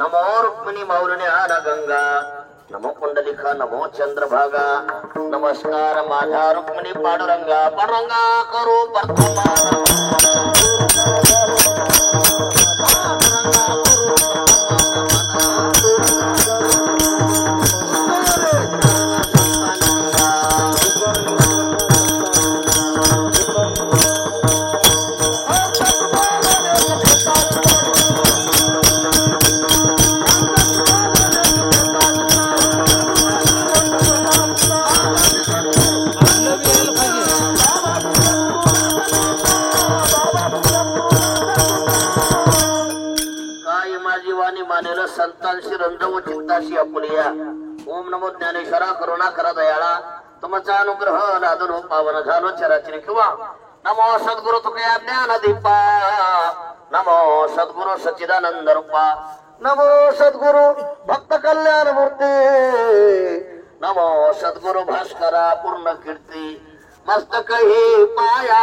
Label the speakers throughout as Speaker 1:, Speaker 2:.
Speaker 1: नमो रुक्मिणी मौलिन्या गंगा, नमो कुंडलिका, नमो चंद्रभागा. नमस्कार माझा रुक्मिणी पांडुरंगा, पांडुरंगा करू प्रथमा. संतांशी रंजव चित्ताशी आपल्या. ओम नमो ज्ञानेश्वरा करुणा करा दयाळा, तुमचा अनुग्रह लादून पावन झालो चराचरी किंवा. नमो सद्गुरु तुकया ज्ञान दीपा, नमो सद्गुरु सच्चिदानंद रूपा, नमो सद्गुरु भक्त कल्याण मूर्ती, नमो सद्गुरु भास्करा पूर्ण कीर्ती, मस्तक ही पाया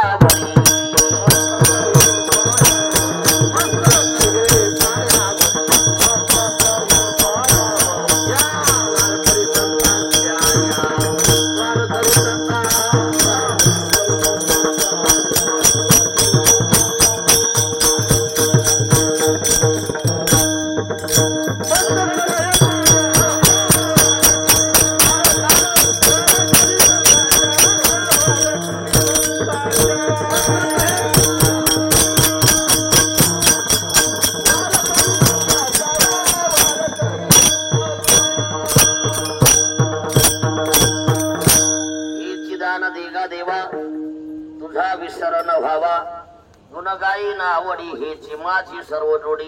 Speaker 1: आवडी हेची माझी सर्व जोडी.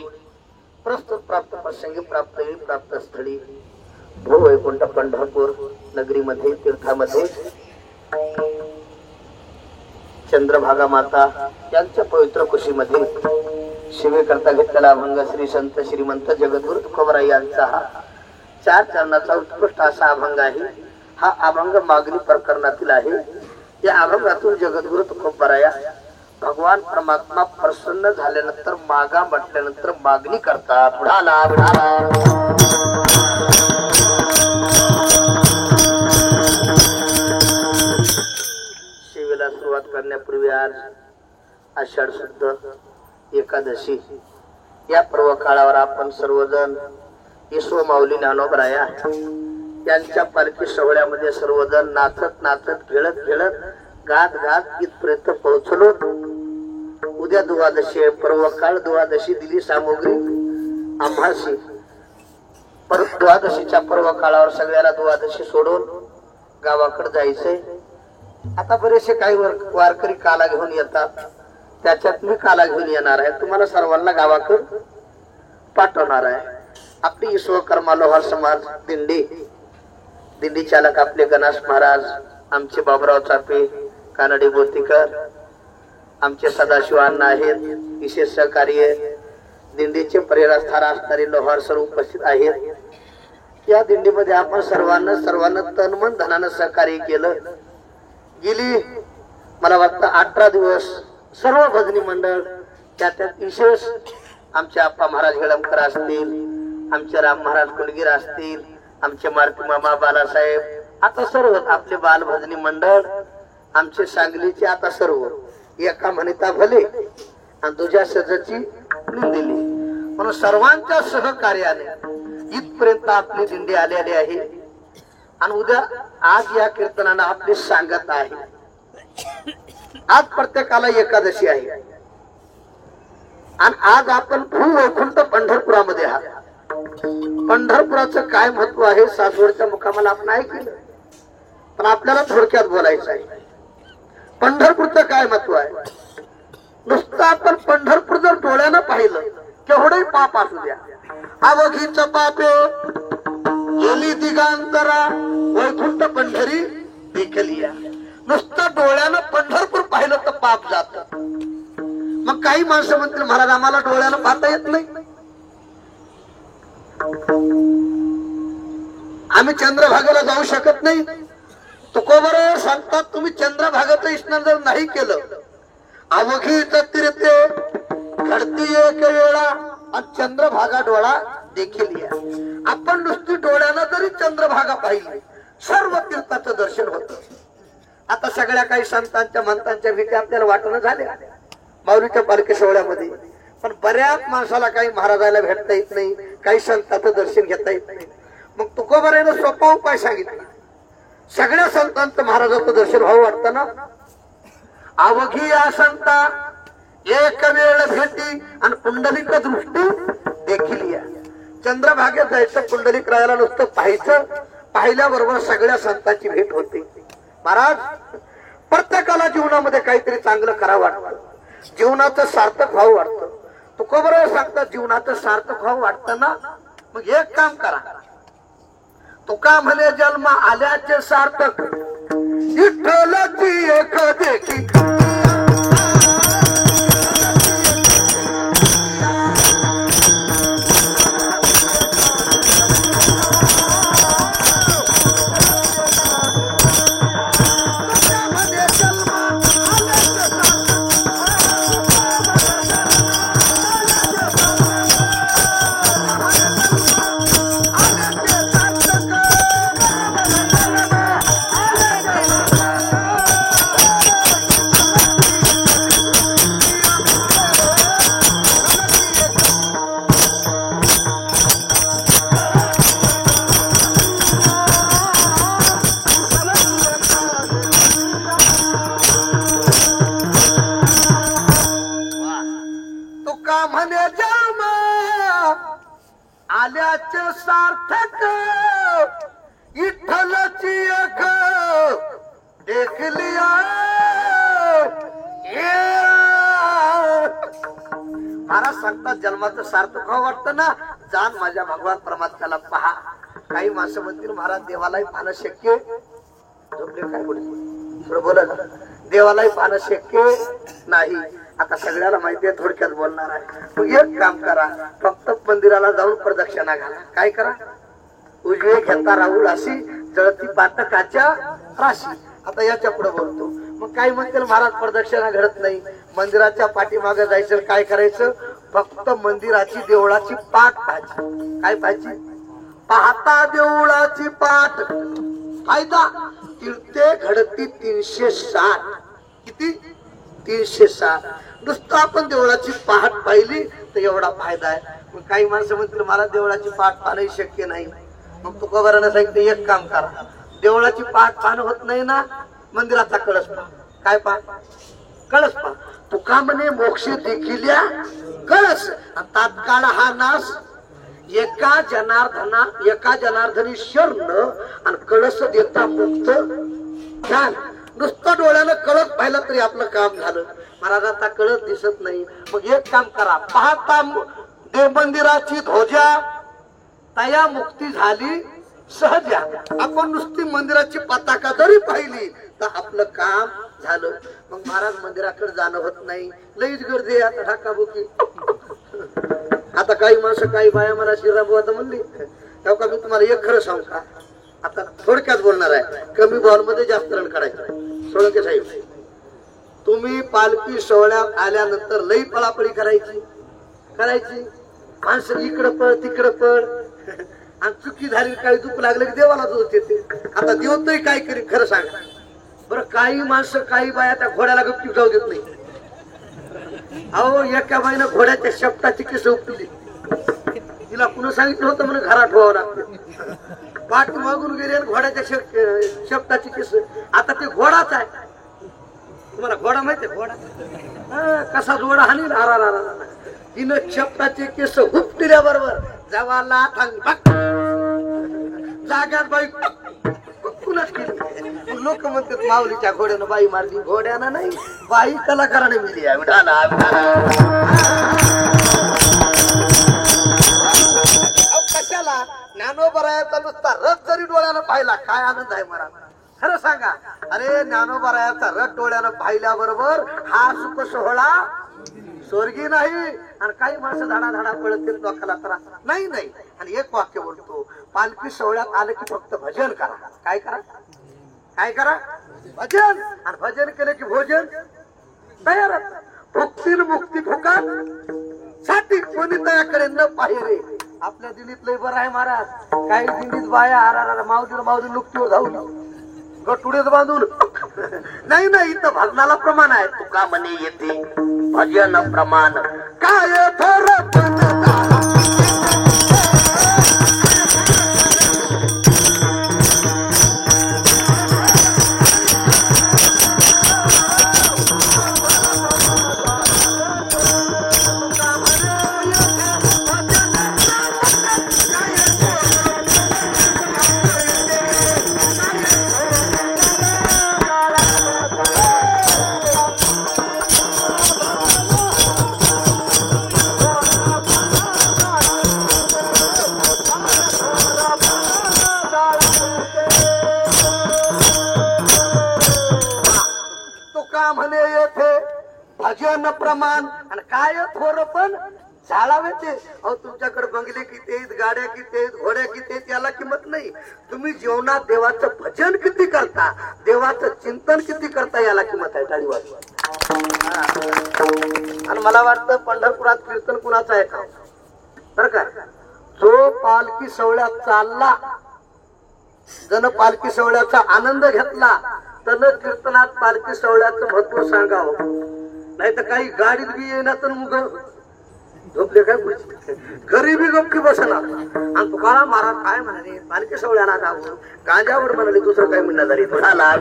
Speaker 1: प्रस्तुत प्राप्त प्रसंगी प्राप्त येईल प्राप्त स्थळी भूवैकुंठ पंढरपूर नगरीमध्ये तीर्थामध्ये चंद्रभागा माता यांच्या पवित्र कुशीमध्ये शिवेकरता घेतलेला अभंग श्री संत श्रीमंत जगद्गुरु तुकोबराय यांचा हा 4 चरणाचा उत्कृष्ट असा अभंग आहे. हा अभंग मागणी प्रकरणातील आहे. या अभंगातून जगद्गुरु तुकोबराय भगवान परमात्मा प्रसन्न झाल्यानंतर मागा म्हटल्यानंतर मागणी करतात. बुढाला बुढाला शिवेला सुरुवात करण्यापूर्वी आज आषाढ शुद्ध एकादशी या पर्व काळावर आपण सर्वजण येशू माऊली ज्ञानोबराय यांच्या पालखी सोहळ्यामध्ये सर्वजण नाचत नाचत खेळत खेळत गात गात इथपर्यंत पोहोचलो. उद्या द्वादशी पर्व काळ, द्वादशी दिली सामग्री आम्हाशी. परत द्वादशीच्या पर्व काळावर सगळ्याला द्वादशी सोडून गावाकडे जायचंय. आता बरेचसे काही वारकरी काला घेऊन येतात, त्याच्यात मी काला घेऊन येणार आहे. तुम्हाला सर्वांना गावाकडे पाठवणार आहे. आपली विश्वकर्मा लोहार समाज दिंडी चालक आपले गणेश महाराज, आमचे बाबुराव चापे, कानडे बोतीकर, आमचे सदाशिव अण्णा आहेत. विशेष सहकार्य दिंडीचे प्रेरणास्थान असणारे लोहार सर उपस्थित आहेत. या दिंडीमध्ये आपण सर्वांना तन मन धनानं सहकार्य केलं. गेली मला वाटतं 18 दिवस सर्व भजनी मंडळ, त्यात विशेष आमचे आप्पा महाराज हेळमकर असतील, आमचे राम महाराज कुलगीर असतील, आमचे मारुती मामा बालासाहेब, आता सर्व आपले बाल भजनी मंडळ, आमचे सांगलीचे आता सर्व एका म्हणता भले आणि तुझ्या सजाची दिली म्हणून सर्वांच्या सहकार्याने इथपर्यंत आपली दिंडी आलेली आहे. आणि उद्या आज या कीर्तनानं आपली सांगत आहे. आज प्रत्येकाला एकादशी आहे आणि आज आपण भूवैकुंठ पंढरपुरामध्ये आहात. पंढरपुराचं काय महत्व आहे सासवडच्या मुकामाला आपण ऐकलं, पण आपल्याला थोडक्यात बोलायचं आहे. पंढरपूरचं काय महत्व आहे? नुसतं आपण पंढरपूर जर डोळ्यानं पाहिलं केवढे पाप असू द्या, अवघीच पापे गेली दिगांतरा वैकुंठ पंढरी देखलिया. नुसतं डोळ्यानं पंढरपूर पाहिलं तर पाप जात. मग काही माणसं म्हणतील महाराज आम्हाला डोळ्यानं पाहता येत नाही, आम्ही चंद्रभागेला जाऊ शकत नाही. तुकोबराय सांगतात तुम्ही चंद्रभागेचं स्नान जर नाही केलं, अवघी तीर्थे घडती एक वेळा आणि चंद्रभागा डोळा देखील या. आपण नुसती डोळ्यानं जरी चंद्रभागा पाहिली सर्व तीर्थाचं दर्शन होतं. आता सगळ्या काही संतांच्या मंतांच्या भीती आपल्याला वाटणं झाल्या माऊलीच्या पालखी सोहळ्यामध्ये. पण बऱ्याच माणसाला काही महाराजाला भेटता येत नाही, काही संतांचं दर्शन घेता येत नाही. मग तुकोबारायनं सोपा उपाय सांगितला. सगळ्या संतांचं महाराजाचं दर्शन व्हावं वाटतं ना. अवघी या संता एक वेळ भेटी आणि पुंडलिक दृष्टी देखील या. चंद्रभागेत जायचं, पुंडलिक रायाला नुसतं पाहायचं, पाहिल्याबरोबर सगळ्या संतांची भेट होते. महाराज प्रत्येकाला जीवनामध्ये काहीतरी चांगलं करावं वाटतं, जीवनाचं सार्थक व्हावं वाटतं. तुकोबराय सांगतात जीवनाचं सार्थक व्हावं वाटतं ना, मग एक काम करा. तुका म्हणे जन्म आल्याचे सार्थक विठ्ठलाची एक देखी. आल्याचे सार्थक विठ्ठलाची एक देखली. महाराज सांगतात जन्माचं सार्थक व्हावं वाटतं ना, जाण माझ्या भगवान परमात्म्याला पहा. काही माणसं म्हणतील महाराज देवालाही पाहणं शक्य झोपले काय बोलतो बोला ना, देवालाही पाहणं शक्य नाही. आता सगळ्याला माहिती आहे, थोडक्यात बोलणार आहे. मग एक काम करा, फक्त मंदिराला जाऊन प्रदक्षिणा घाला. काय करा, उजवे घेता राहुल अशी जळती पाटकाच्या राशी. आता याच्या पुढे बोलतो. मग काही म्हणतील महाराज प्रदक्षिणा घडत नाही, मंदिराच्या पाठीमागे जायचं. काय करायचं, फक्त मंदिराची देवळाची पाठ पाहायची. काय पाहायची, पाहता देवळाची पाठ. फायदा तीर्थे घडती 360. किती, 360. नुसतं आपण देवळाची पहाट पाहिली तर एवढा फायदा आहे. मग काही माणसं म्हणतील मला देवळाची पाठ पाहणं शक्य नाही. मग तुकोबारानं सांगितलं एक काम करा, देवळाची पाठ पाहणं होत नाही ना, मंदिराचा कळस पहा. काय पहा, कळस पहा. तुका म्हणे मोक्ष देखिल्या कळस. तात्काळ हा नाश एका जनार्दनी शरण आणि कळस देता मुक्त ज्ञान. नुसतं डोळ्यानं कळस पाहिलं तरी आपलं काम झालं. महाराजांचा कळस दिसत नाही. मग एक काम करा, पाहता देव मंदिराची ध्वजा तया मुक्ती झाली सहजा. आपण नुसती मंदिराची पताका जरी पाहिली तर आपलं काम झालं. मग महाराज मंदिराकडे जाणं होत नाही, लईच गर्दी आहे. आता ढाकाबुकी. आता काही माणसं काही बाया मला श्रीराम आता म्हणली तेव्हा मी तुम्हाला एक खरं सांगू का, आता थोडक्यात बोलणार आहे. कमी बॉल मध्ये जास्त रन काढायचं. सोळंके साहेब, तुम्ही पालखी सोहळ्यात आल्यानंतर लई पळापळी करायची. माणसं इकडं पळ तिकडं पळ, आणि चुकी झाली काही दुःख लागलं की देवाला दोष येते. आता देव तरी काय करेल खरं सांगा बरं. काही माणसं काही बाया त्या घोड्याला गपचूप जाऊ देत नाही. अहो एका बाईनं घोड्याच्या शेपटाची केस उपटली. तिला कुणा सांगितलं होतं म्हणून घरात ठेवावं लागतं. पाठ मागून गेली आणि घोड्याच्या शेपटाची केस. आता ते घोडाच आहे. तुम्हाला घोडा माहितीये, घोडा कसा जोडा हानी. तिनं शेपटाचे केस उपटिल्या बरोबर जवाला जाग्यात बाई कुणाच केली. लोक म्हणतात माऊलीच्या घोड्यानं बाई मारली. घोड्यानं नाही, बाई कलाकाराने मिली आहे. कशाला ज्ञानोबरायाचा नुसता रथ जरी डोळ्यानं पाहिला काय आनंद आहे मला खरं सांगा. अरे ज्ञानोबरायाचा रथ डोळ्यानं पाहिल्याबरोबर हा सुख सोहळा स्वर्गी नाही. आणि काही माणसं धाडा पळत लोकांना त्रास नाही. आणि एक वाक्य बोलतो, पालखी सोहळ्यात आलं की फक्त भजन करा. काय करा, भजन. आणि भजन केलं की भोजन तयार. भुक्ती मुक्ती फुकाट साठी कोणी तयाकडे न पाहिजे.
Speaker 2: आपल्या दिल्लीत लय बरं आहे महाराज. काही दिल्लीत बाया आरा मावदीला मावदी नुकतीवर जाऊन गटुडेच बांधून.
Speaker 1: नाही नाही, इथं भजनाला प्रमाण आहे. तुका म्हणे येते भजन प्रमाण काय थोर भजन प्रमाण आणि काय थोर पण झाडावे ते. अहो तुमच्याकडे बंगले किती आहेत, गाड्या किती आहेत, घोड्या किती आहेत, याला किंमत नाही. तुम्ही जीवनात देवाचं भजन किती करता, देवाचं चिंतन किती करता, याला किंमत आहे. टाळी वाजवा. आणि मला वाटतं पंढरपुरात कीर्तन कुणाचं आहे का बरं का? जो पालखी सोहळ्यात चालला, जण पालखी सोहळ्याचा आनंद घेतला, तर कीर्तनात पालखी सोहळ्याचं महत्व सांगावं. नाही तर काही गाडीत बी येणार तर मग झोपले काय घरी बी गप्पी बसणार. आणि तुकाराम महाराज काय म्हणाले, पालखी सोहळ्याला जाऊ गांजावर म्हणाले, दुसरं काय म्हणणं झाली. मला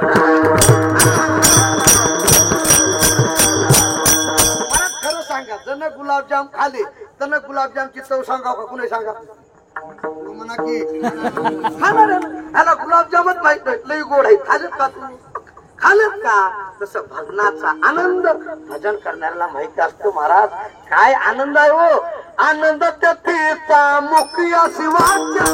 Speaker 1: खरं सांगा, जण गुलाबजाम खाले तर गुलाबजामची चव सांगाव का कुणी सांगा म्हणा की खाणार ह्याला गुलाबजामच माहित नाही, लई गोड आहे, खालत का तू खालत का? तसं भजनाचा आनंद भजन करणाऱ्याला माहिती असतो. महाराज काय आनंद आहे हो, आनंद त्याचा मुखिया शिवाच्या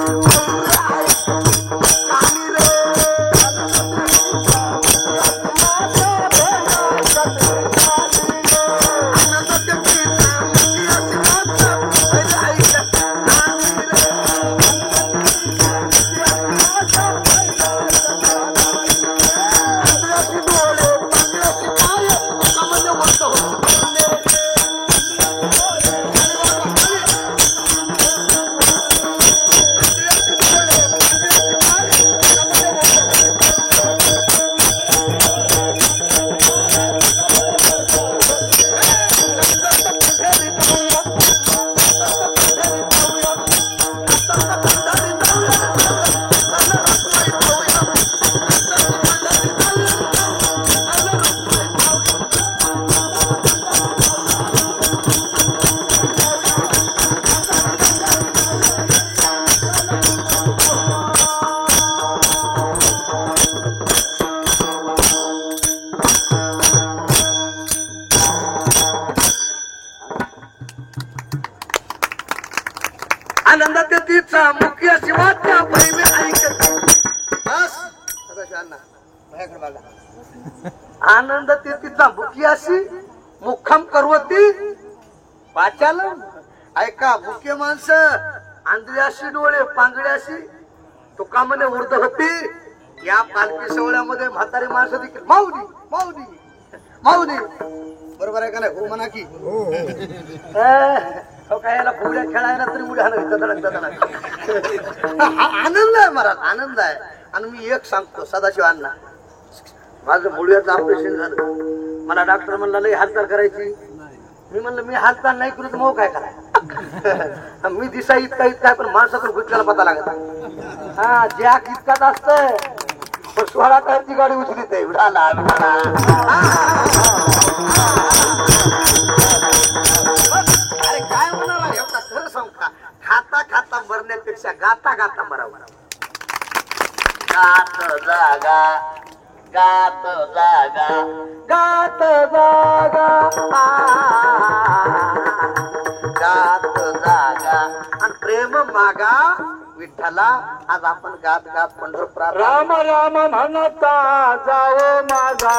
Speaker 1: मुख्य शिवाच्या बहिणी ऐकत बस आनंद ते तिचा मुखियाशी मुखम करवती वाचाल. ऐका मुख्य माणसं आंधळ्याशी डोळे पांगड्याशी तुका म्हणे उर्द होती. या पालखी सोहळ्यामध्ये म्हातारी माणसं देखील माऊली माऊली माऊली बरोबर आहे का नाही? हो म्हणा की काय याला फुगड्या खेळायला तरी उड्या आनंद आहे महाराज, आनंद आहे. आणि मी एक सांगतो सदाशिव अण्णा, माझं मुळव्याचं ऑपरेशन झालं. मला डॉक्टर म्हणला लई हालचाल करायची. मी म्हणलं मी हालचाल नाही करू तर मग काय करायचं. मी दिसा इतका इतका पण माणसातून गुटल्याला पता लागत. हा जॅक इतकाच असतंय पण 16 टायरची गाडी उचलीत आहे. उडाला अरे काय होणार एवढा खरं सांग का, खाता खाता मरण्यापेक्षा गाता गाता मरावं. गात जागा गात जागा गात जागा गात जागा आणि प्रेम मागा विठ्ठला. आज आपण गात गात पंढरपुरात राम राम म्हणता जाओ माझा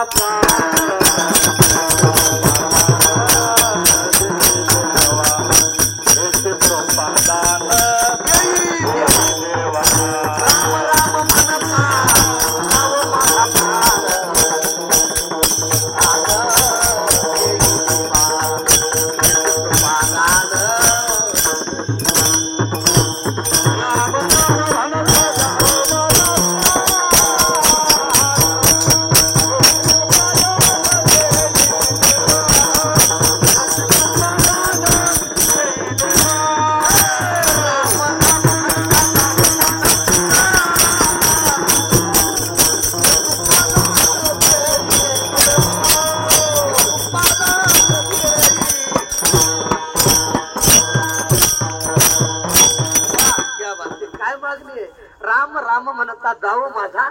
Speaker 2: वाचता जावं माझा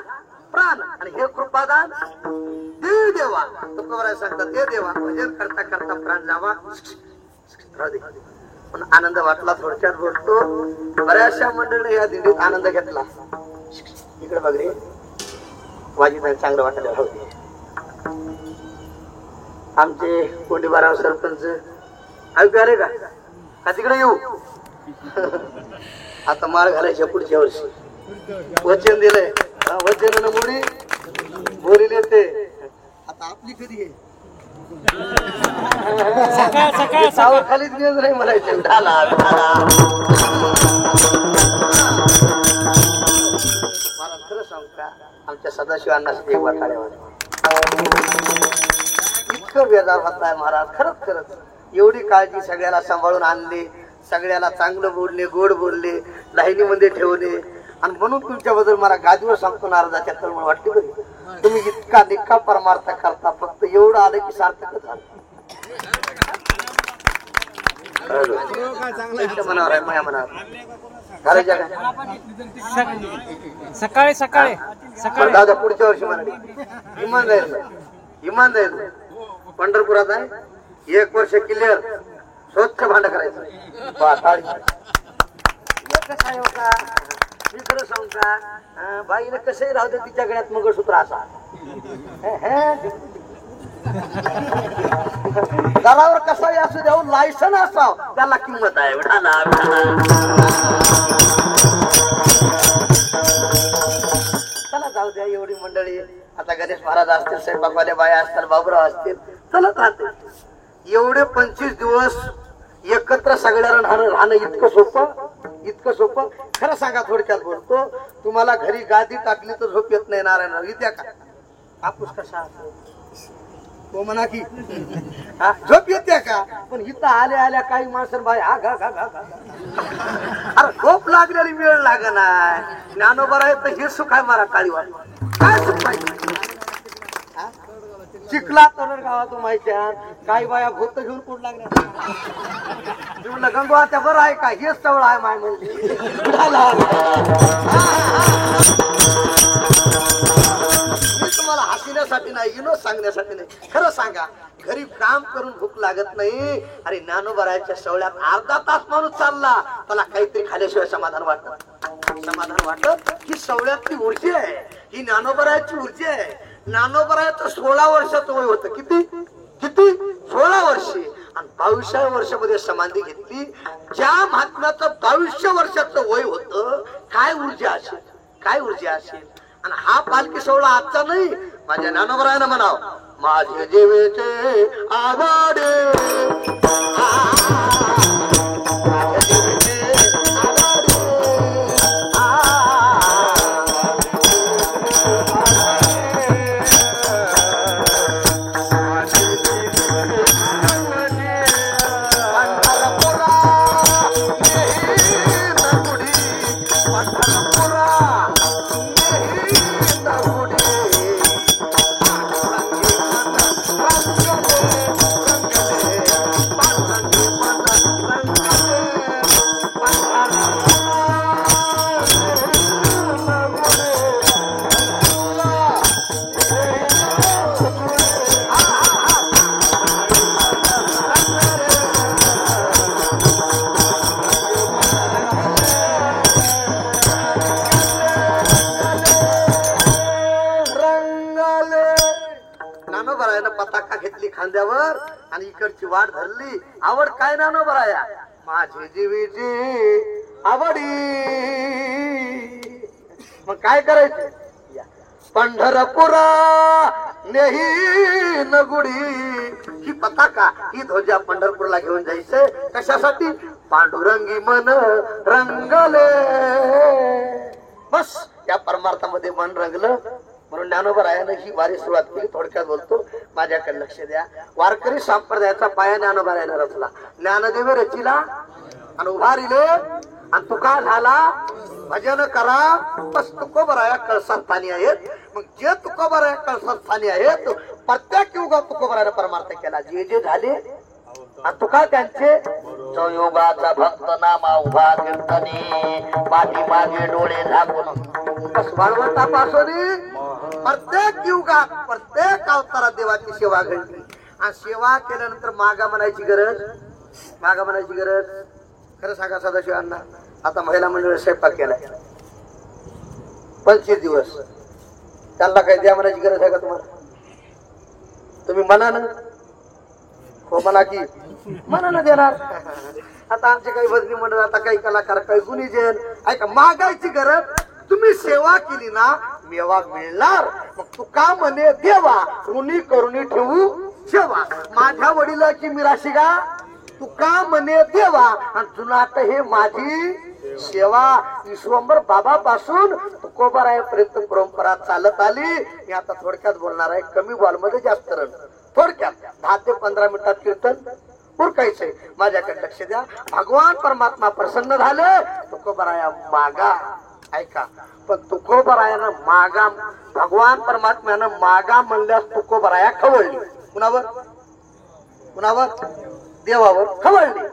Speaker 2: प्राण आणि हे कृपादान दे देवा. तुकोबराय सांगतात हे देवा भजन करता करता प्राण जावा. राहू दे. पण आनंद वाटला. थोडक्यात बोलतो बऱ्याचशा मंडळीने या दिंडीत आनंद घेतला. इकडे बघ रे वाजी चांगलं वाटायला. राहू दे. आमचे कोंडीबाराव सरपंच ऐकू आले का तिकडे येऊ. आता माळ घालायच्या पुढच्या वर्षी वचन दिलंय. वचन मुली बोली येते. आता आपली कधी आहे सावर खालीच घेऊन नाही म्हणायचे. मला खरं सांग का आमच्या सदाशिव अण्णासाठी एक वाटाड्या इतकं बेजार होताय महाराज. खरंच खरंच एवढी काळजी सगळ्याला सांभाळून आणली. सगळ्याला चांगलं बोलले गोड बोलले लाईनीमध्ये ठेवले. आणि म्हणून तुमच्याबद्दल मला गादीवर सांगतो नारदाच्या तळमळ वाटली बरी. तुम्ही इतका निक्का परमार्थ करता. फक्त एवढं आलं की सार्थकच झालं. मनावर आहे माया मनावर घालायच्या काय
Speaker 3: सकाळी सकाळी सकाळी
Speaker 2: दादा पुढच्या वर्षी म्हणा इमान जाईल. इमान जाईल. पंढरपुरात आहे 1 वर्ष क्लिअर स्वच्छ भांड करायचं. कसं आहे का मी खरं सांगू का बाईने कसंही राहू दे तिच्या गळ्यात मंगळसूत्र असा. दरावर कसाही असू द्यावं लायसन असावं त्याला किंमत आहे. चला जाऊ द्या. एवढी मंडळी आता गणेश महाराज असतील स्वयंपाकवाल्या बाया असतील बाबूराव असतील चलत राहते. एवढे 25 दिवस एकत्र सगळ्याला राहणं इतकं सोपं. खरं सांगा थोडक्यात बोलतो तुम्हाला घरी गादी टाकली तर झोप येत नाही. नारायण इत्या का कापूस कसा तो म्हणा की झोप येते का. पण इथं आल्या काही माणसं बाय हा घा घा घा. अरे झोप लागलेली वेळ लाग नाही. ज्ञानोबर आहे तर हे सुख आहे मला काळीवाल. काय सुख पाहिजे चिखला तोरण गावातून माहिती काही बाया भूत घेऊन कुठ लागल्या. म्हणलं गंगवा त्या बरं आहे का हेच तवळ आहे माय म्हणजे. मी तुम्हाला हसण्यासाठी नाही विनोद सांगण्यासाठी नाही. खरं सांगा घरी काम करून भूक लागत नाही. अरे ज्ञानोबरायच्या सवळ्यात अर्धा तास माणूस चालला त्याला काहीतरी खाल्याशिवाय समाधान वाटत. ही सवळ्यातली ऊर्जा आहे. ही ज्ञानोबरायची ऊर्जा आहे. ज्ञानोबरायचं 16 वर्षाचं वय होतं. किती 16 वर्षे. आणि 22व्या वर्षामध्ये समाधी घेतली. ज्या महात्म्याचं 22 वर्षाचं वय होतं काय ऊर्जा असेल. आणि हा पालखी सोहळा आजचा नाही. माझ्या ज्ञानोबरायानं म्हणाव माझे जीवेचे आवाडे पताका घेतली खांद्यावर आणि इकडची वाट धरली. आवड काय ज्ञानोबराया माझी जीवीची आवडी. मग काय करायचं पंढरपुरा नेही नगुडी. ही पताका ही ध्वजा पंढरपूरला घेऊन जायचंय. कशासाठी पांडुरंगी मन रंगले. बस या परमार्थामध्ये मन रंगलं. म्हणून ज्ञानोबरायानं ही वारी सुरुवात केली. थोडक्यात बोलतो माझ्याकडे लक्ष द्या. वारकरी संप्रदायाचा पाया ज्ञानोबरायानं रचला. ज्ञानदेव रचिला आणि उभारिले आणि तुका झाला भजन करा. बस तुकोबराया कळसास्थानी आहेत. मग जे तुकोबराया कळसास्थानी आहेत प्रत्येक युगात तुकोबरायानं परमार्थ केला. जे झाले आणि तुका त्यांचे
Speaker 1: योगाचा भक्त नामा उभा कीर्तने पाठीमागे डोळे झाकून
Speaker 2: वाळवंटापासून प्रत्येक युगात प्रत्येक अवतारात देवाची सेवा घडली आणि सेवा केल्यानंतर मागा म्हणायची गरज खरं सांगा सदाशिवांना आता महिला मंडळ स्वयंपाक केलाय 25 दिवस त्यांना काही द्या म्हणायची गरज आहे का तुम्हाला तुम्ही म्हणा ना हो म्हणा की मनानं देणार आता आमचे काही भजनी मंडळ आता काही कलाकार काही गुणीजन ऐका मागायची गरज तुम्ही सेवा केली ना मेवा मिळणार मग तू का म्हणे देवा ऋणी करुणी ठेवू सेवा माझ्या वडिलाची मिराशी का तू का म्हणे देवा आणि तुला आता हे माझी सेवा विश्वंभर बाबापासून तुकोबारायापर्यंत परंपरा चालत आली मी आता थोडक्यात बोलणार आहे कमी बॉलमध्ये जास्त रन थोडक्यात 10 ते 15 मिनिटात कीर्तन उरकायचंय माझ्याकडे लक्ष द्या भगवान परमात्मा प्रसन्न झाले तुकोबाराया मागा ऐका पण तुकोबारायानं मागा भगवान परमात्म्यानं मागा म्हणल्यास तुकोबाराया खवळली कुणावर देवावर खवळली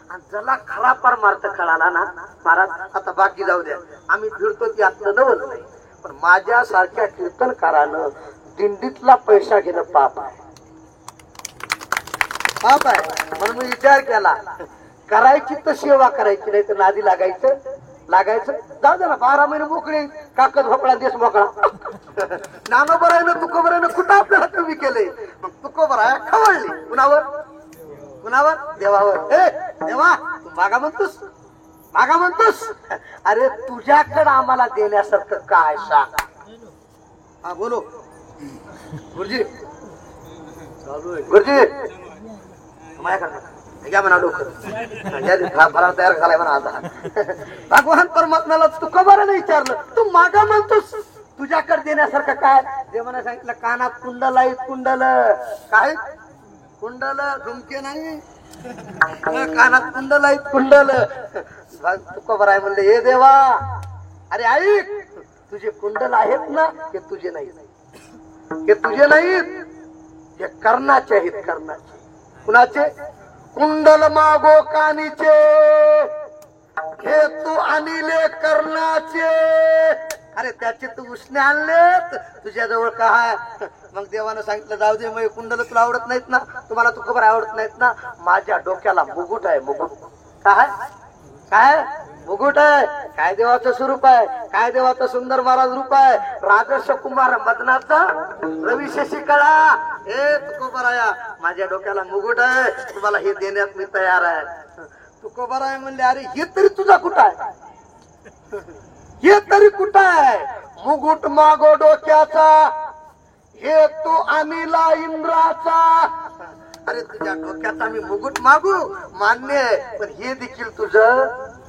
Speaker 2: आणि ज्याला खरा परमार्थ कळाला ना महाराज आता बाकी जाऊ द्या आम्ही फिरतो ती आपलं नवल नाही पण माझ्यासारख्या कीर्तनकारानं दिंडीतला पैसा घेणं पाप आहे म्हणून मी विचार केला करायची तर सेवा करायची नाही तर नादी लागायचं जाऊ दे ना 12 महिने मोकळे काकत भोकळा देश मोकळा नानोबरायनं तुकोबरायनं कुठं आपल्याला कमी केलंय मग तुकोबराया खवळली कुणावर देवावर देवा तू मागा म्हणतोस अरे तुझ्याकडे आम्हाला देण्यासारखं काय सांग हा बोलो गुरुजी घ्या म्हणा लवकर तयार झालाय म्हणा आता भगवान परमात्म्याला तुकोबारानं विचारलं तू मागा म्हणतोस तुझ्याकडे देण्यासारखं काय देवानं सांगितलं कानात कुंडल आहेत काय कुंडल झुमके नाही कानात कुंडल आहेत तुकोबाराय म्हणले हे देवा अरे ऐक तुझे कुंडल आहेत ना हे तुझे नाहीत हे कर्णाचे आहेत कुणाचे कुंडल मागो कानीचे हे तू आणले कर्णाचे अरे त्याचे तू उसने आणलेत तुझ्या जवळ काय मग देवानं सांगितलं जाऊ दे मग कुंडल तुला आवडत नाहीत ना तुम्हाला तुकोबाराय आवडत नाहीत ना माझ्या डोक्याला मुकुट आहे काय मुकुट आहे काय देवाचं स्वरूप आहे काय देवाचं सुंदर महाराज रूप आहे राजर्ष कुमार मदनाचा रवी शशिकळा हे तुकोबाराया माझ्या डोक्याला मुकुट आहे तुम्हाला हे देण्यात मी तयार आहे तुकोबाराय म्हणले अरे हे तरी तुझा कुठं आहे हे तरी कुठं आहे मुकुट मागो डोक्याचा हे तू अनिला इंद्राचा अरे तुझ्या डोक्याचा मी मुकुट मागू मान्य आहे पण हे देखील तुझं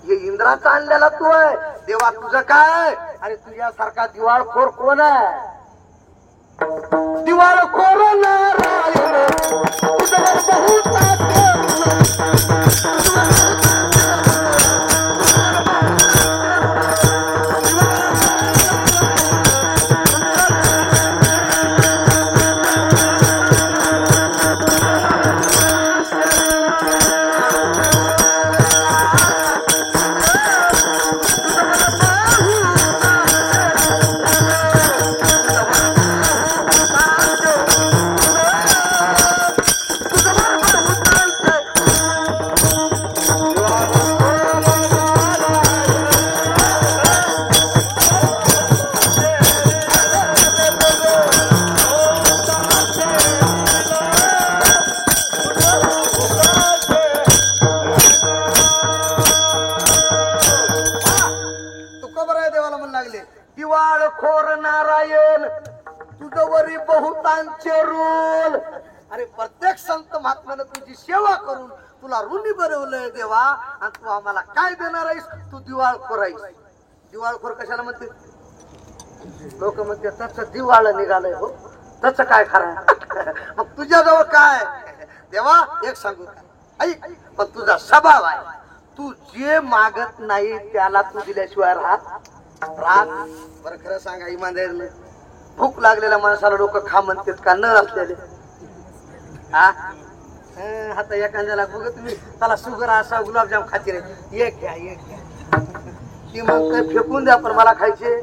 Speaker 2: हे इंद्राचा आणलेला तू आहे देवा तुझं काय अरे तुझ्यासारखा दिवाळखोर कोण आहे दिवाळखोर नारायण तुझं बहुत प्रत्येक संत महात्म्यानं तुझी सेवा करून तुला ऋणी बनवलंय देवा आणि तू आम्हाला काय देणार आहेस तू दिवाळखोर आहेस दिवाळखोर कशाला म्हणते लोक म्हणते त्याच दिवाळ निघालंय हो त्याच काय खरं मग तुझ्याजवळ काय देवा एक सांगू ऐक पण तुझा स्वभाव आहे तू जे मागत नाही त्याला तू दिल्याशिवाय राहत बरं खरं सांगा इमानदारीने भूक लागलेल्या माणसाला लोक खा म्हणतात का न असलेले आता एखाद्याला बघ तुम्ही त्याला शुगर असा गुलाबजाम खाते रे, एक घ्या एक घ्या. ती म्हणते फेकून द्या पण मला खायचे.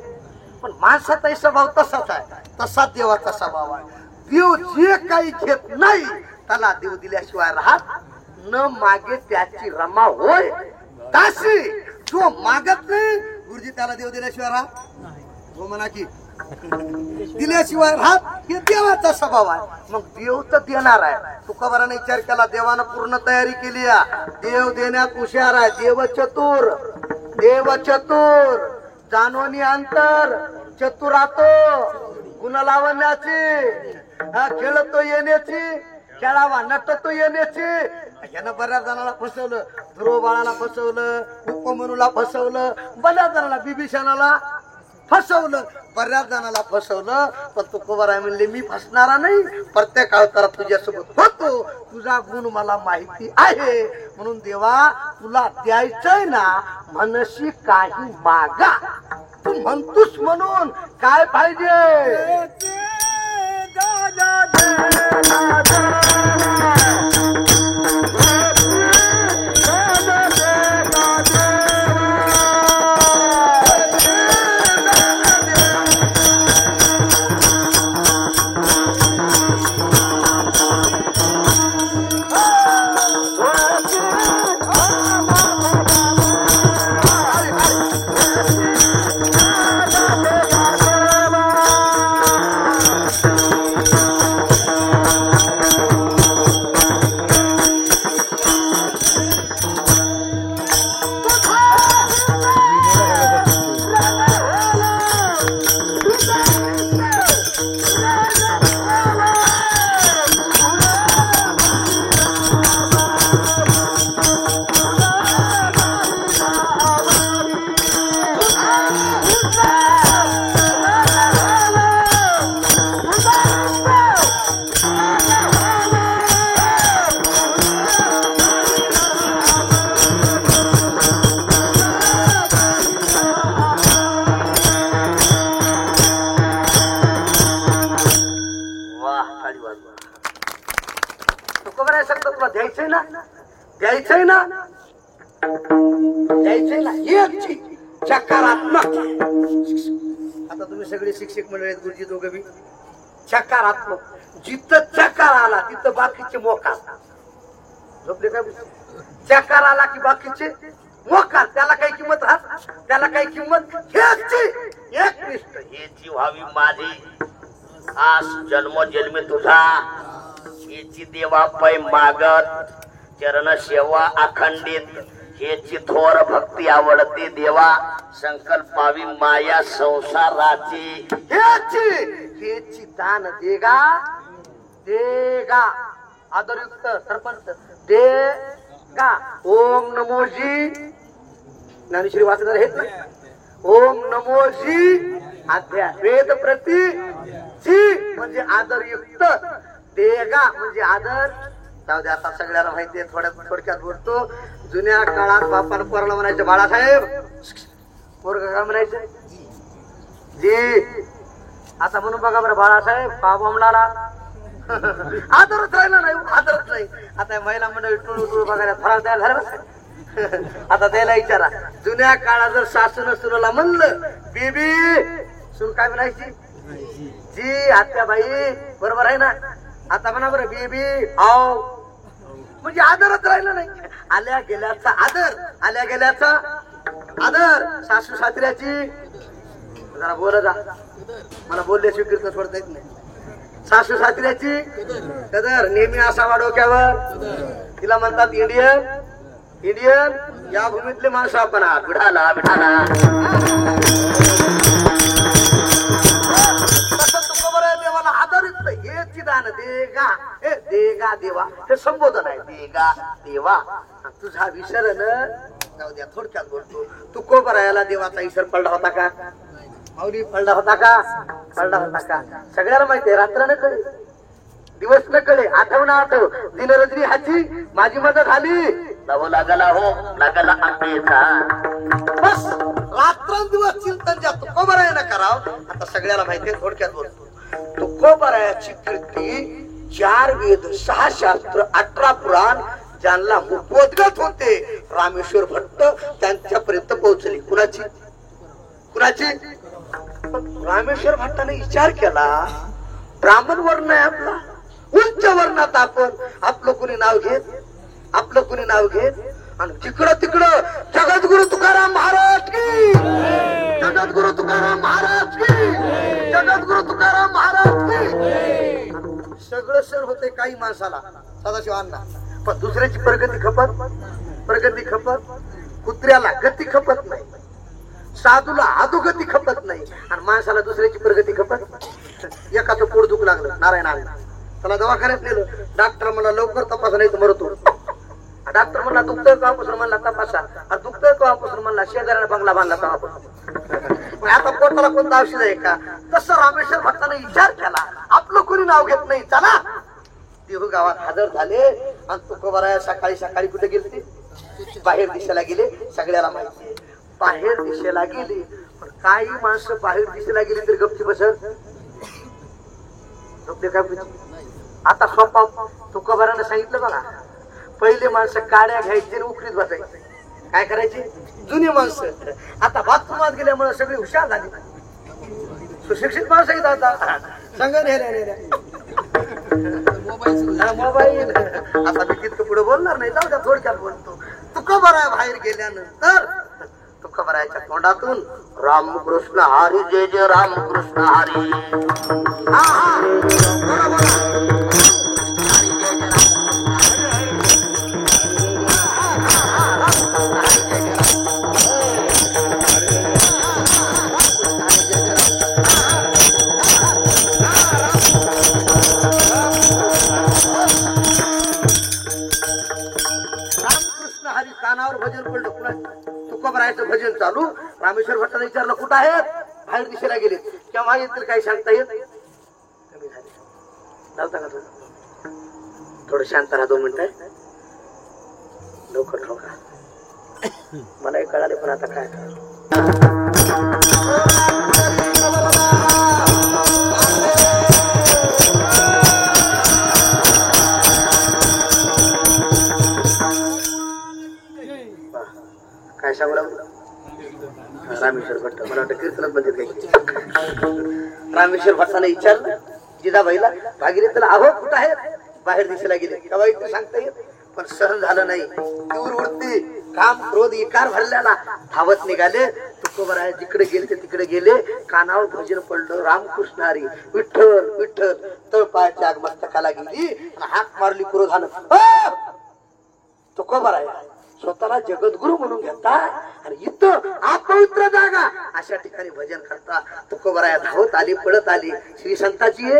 Speaker 2: पण माणसाचाही स्वभाव तसाच आहे, तसा देवाचा स्वभाव आहे. देव जे काही घेत नाही त्याला देव दिल्याशिवाय राहत न मागे त्याची रमा होय. दासी जो मागत नाही गुरुजी त्याला देव दिल्याशिवाय राहत हो म्हणा की दिल्याशिवाय राहत हे देवाचा स्वभाव आहे. मग देव तर देणार आहे. तुकोबाराने विचार केला, देवानं पूर्ण तयारी केली आहे. देव देण्यात हुशार आहे. देव चतुर, देव चतुर, जाणवणी अंतर चतुरातो, गुण लावण्याची, खेळतो येण्याची, खेळावा नटतो येण्याची. यानं बऱ्याच जणाला फसवलं, ध्रुव बाळाला फसवलं, उपमनूला फसवलं, बऱ्याच जणाला बिभीषणाला फसवलं, बऱ्याच जणाला फसवलं. पण तुकोबाराय म्हणले मी फसणारा नाही, प्रत्येक अवतारात तुझ्यासोबत होतो. तुझा गुण मला माहिती आहे. म्हणून देवा तुला द्यायचंय ना, मनशी काही मागा. तू म्हणतोस म्हणून काय पाहिजे. द्यायचंय ना, द्यायचंय ना, द्यायचंय ना. एक सकारात्मक. आता तुम्ही सगळे शिक्षक मंडळी गुरुजी दोघं बी सकारात्मक. जिथं चकार आला तिथं बाकीचे मोकार. झोपले काय? चकार आला की बाकीचे मोकार. त्याला काही किंमत राहत, त्याला काही किंमत. एकनिष्ठ
Speaker 1: हेची व्हावी माझी आस जन्मोजन्मी तुझा. हेची देवा पै मागत चरण सेवा अखंडित. हेची थोर भक्ती आवडते देवा. संकल्पावी माया संसाराची.
Speaker 2: हेची दान देगा, देगा. आदरयुक्त सरपंच देगा. ओम नमोजी ज्ञानेश्वरी वाचणार आहेत ना. ओम नमोजी अध्याय वेद प्रती जी म्हणजे आदरयुक्त, देगा म्हणजे आदर. जाऊ दे आता सगळ्याला माहितीये. थोडक्यात बोलतो. जुन्या काळात बापानं पोराला म्हणायचं बाळासाहेब. पोरग काय म्हणायचं? जी. आता म्हणून बघा बरं बाळासाहेब बाबा आदरच राहिला नाही, आदरच नाही. आता महिला मंडळी टुळू टुळू बघायला फराळ द्यायला झालं. आता द्यायला विचारा. जुन्या काळात जर सासून सुनाला म्हणलं बेबी, सून काय म्हणायची? जी आत्याबाई. बरोबर आहे ना. आता म्हणा बरं बेबी आओ. म्हणजे आदरच राहिला नाही. आल्या गेल्याचा आदर, आल्या गेल्याचा आदर. सासू सासऱ्याची जरा बोल जा, मला बोलल्याशिवाय कीर्तन सोडता येत नाही. सासू सासऱ्याची कदर नेहमी असावा डोक्यावर. तिला म्हणतात इंडियन. इंडियन या भूमीतले माणसं आपण आहात.
Speaker 1: विठाला विठाला.
Speaker 2: देवाला आदरित हेची दान देगा. हे देगा देवा हे संबोधन आहे. देगा देवा. तुझा विसर न जाऊ द्या. थोडक्यात बोलतो. तू कोबरायाला देवाचा विसर पडला होता का? माऊली पडला होता का? पडला होता का? सगळ्याला माहितीये. रात्र न कळे, दिवस न कळे, आठव ना आठव. दिनरजनी हाची माझी मदत झाली.
Speaker 1: लव लागला हो लागला आंबेचा.
Speaker 2: बस रात्रंदिवस चिंतन ज्या तुकोबरायानं करावं. आता सगळ्याला माहितीये. थोडक्यात बोलतो. तुकोबरायाची कीर्ती 4 वेद 6 शास्त्र 18 पुराण ज्यांना मुखोद्गत होते रामेश्वर भट्ट त्यांच्यापर्यंत पोहोचले. कुणाची रामेश्वर भट्टाने विचार केला, ब्राह्मण वर्ण आहे आपला, उच्च वर्णात आपलं कोणी नाव घेत आणि तिकडं जगद्गुरु तुकाराम महाराज की, जगद्गुरु तुकाराम महाराज की, जगद्गुरु तुकाराम महाराज की. सगळं सर होते काही माणसाला सदाशिवांना, पण दुसऱ्याची प्रगती खपत, कुत्र्याला गती खपत नाही, साधूला अधोगती खपत नाही, आणि माणसाला दुसऱ्याची प्रगती खपत. एकाचं पोट दुख लागलं नारायण त्याला दवाखान्यात नेलं, डॉक्टर म्हणला लवकर तपासा नाही तर मरतो. डॉक्टर म्हणला दुखतोय केव्हापासून, म्हणला तपासा. दुखतोय केव्हापासून, म्हणला शेजाऱ्याने बंगला बांधला तेव्हापासून. आता पोटाला कोणतं औषध आहे का? तसं रामेश्वर भट्टाने विचार केला, आपलं कोणी नाव घेत नाही, चला देहू गावात हजर झाले. आणि तुकोबाराया सकाळी कुठे गेले? बाहेर दिशेला गेले. सगळ्याला माहिती बाहेर दिशेला गेली, पण काही माणसं बाहेर दिशेला गेली तरी गपची बसत झोपले काय. आता सोपा तुकोबाराने सांगितलं बघा, पहिले माणसं काड्या घ्यायची आणि उकरीत बसायची. काय करायची? जुनी माणसं. आता बाथरूमात गेल्यामुळे सगळी हुशार झाली, सुशिक्षित माणसं आहेत. आता सांगा मोबाईल. आता मी तितकं पुढे बोलणार नाही, जाऊ द्या, थोडक्यात बोलतो. तुकोबाराया बाहेर गेल्यानंतर तुकोबारायाच्या तोंडातून रामकृष्ण हरी, जय जय रामकृष्ण हरी. हा बोला बोला. कानावर भजन पडलं. पुन्हा तुकोबारायाचं भजन चालू. रामेश्वर भट्टाने विचारलं कुठं आहेत? बाहेर दिशेला गेले. केव्हा येतील काही सांगता येत नव्हता का? थोडं शांत राहा, 2 मिनिटं लवकर ठोका. मलाही कळाले, पण आता काय काय सांगू लागलो? रामेश्वर भट्ट, मला वाटतं कीर्तनात मध्ये काही. रामेश्वर भट्टाने विचारलं जिजाबाईला, भागीरथीला, अहो कुठं आहे? बाहेर दिशेला गेले. केव्हा इथे सांगता येत, पण सहन झालं नाही. तीव्र वृत्ती, काम क्रोध विकार भरल्याला धावत निघाले. तुकोबाराया जिकडे गेले तिकडे गेले. कानावर भजन पडलं, रामकृष्ण हरी, विठ्ठल विठ्ठल. तळपायाच्या आगमस्तकाला गेली आणि हाक मारली क्रोधानं. तुकोबाराया स्वतःला जगद्गुरु म्हणून घेता आणि इथं अपवित्र जागा अशा ठिकाणी भजन करता. तुकोबाराया धावत आली, पळत आली. श्री संताची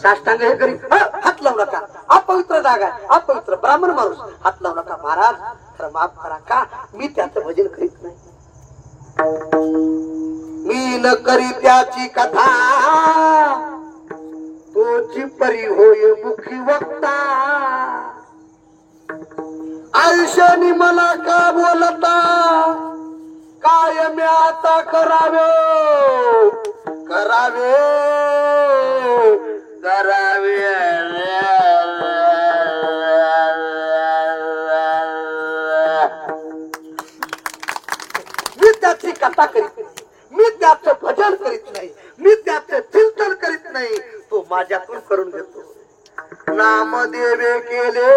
Speaker 2: साष्टांग हे करी, हात लावू नका, अपवित्र जागा, अपवित्र ब्राह्मण माणूस, हात लावू नका. महाराज खरं माफ करा, का मी त्याचं भजन करीत नाही, मी न करी त्याची कथा, तोची परी होय मुखी वक्ता. आयुष्याने मला का बोलता, काय मी आता करावे करावे करावे. मी त्याची कथा करीत नाही, मी त्याचं भजन करीत नाही, मी त्याचं चिंतन करीत नाही. तो माझ्यातून करून घेतो. नामदेवे केले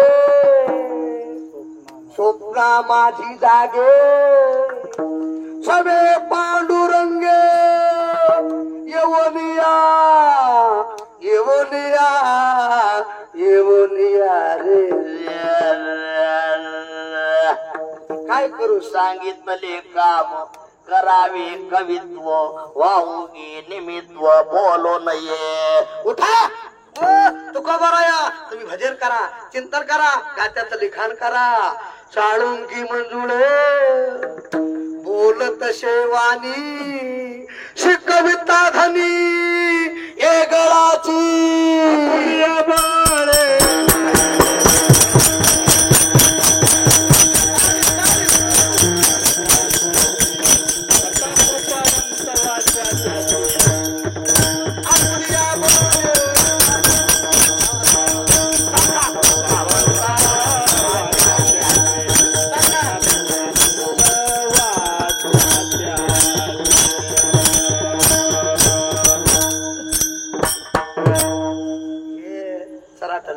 Speaker 2: स्वप्ना माझी जागे, सवे पांडुरंगे येवनिया येवनिया येवनिया रे. काय करू? सांगितले काम करावे कवित्व, वाहुगी निमित्व बोलो नये. उठा तुकोबाराया, तुम्ही भजन करा, चिंतन करा, गात्याचं लिखाण करा. साळुंकी मंजुळे बोलत शेवानी, शिकविता धनी ए गळाची.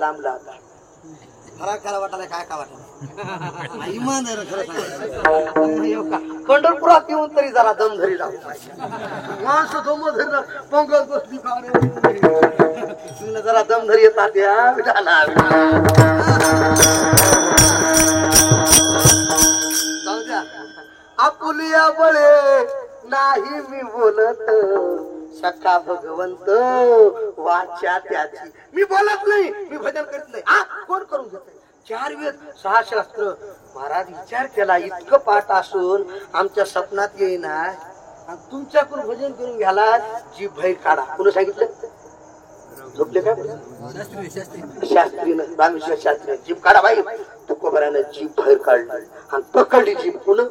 Speaker 2: लांबला होता.
Speaker 4: खरा वाटायला काय का वाटलं इमान आहे खरं सांग.
Speaker 2: पंढरपुरात येऊन तरी जरा दम धरी जाऊ. माणसं दम धरी पंगत बसली जरा दम धरी येतात या विठाला. जाऊ द्या. आपुलिया बळे नाही मी बोलत सखा भगवंत वाचा त्याची. मी बोलत नाही, मी भजन करत नाही. कोण करून घेत? 4 वेद 6 शास्त्र. महाराज विचार केला, इतकं पाठ असून आमच्या सपनात येईना तुमच्याकडून भजन करून घ्याला. जी भय काढा. कोणी सांगितलं? झोपले का? शास्त्रीनं, रामेश्वर शास्त्री. जीभ काढा बाई. तुकोबरानं जीभ बाहेर काढली आणि पकडली जीभ. पुन्हा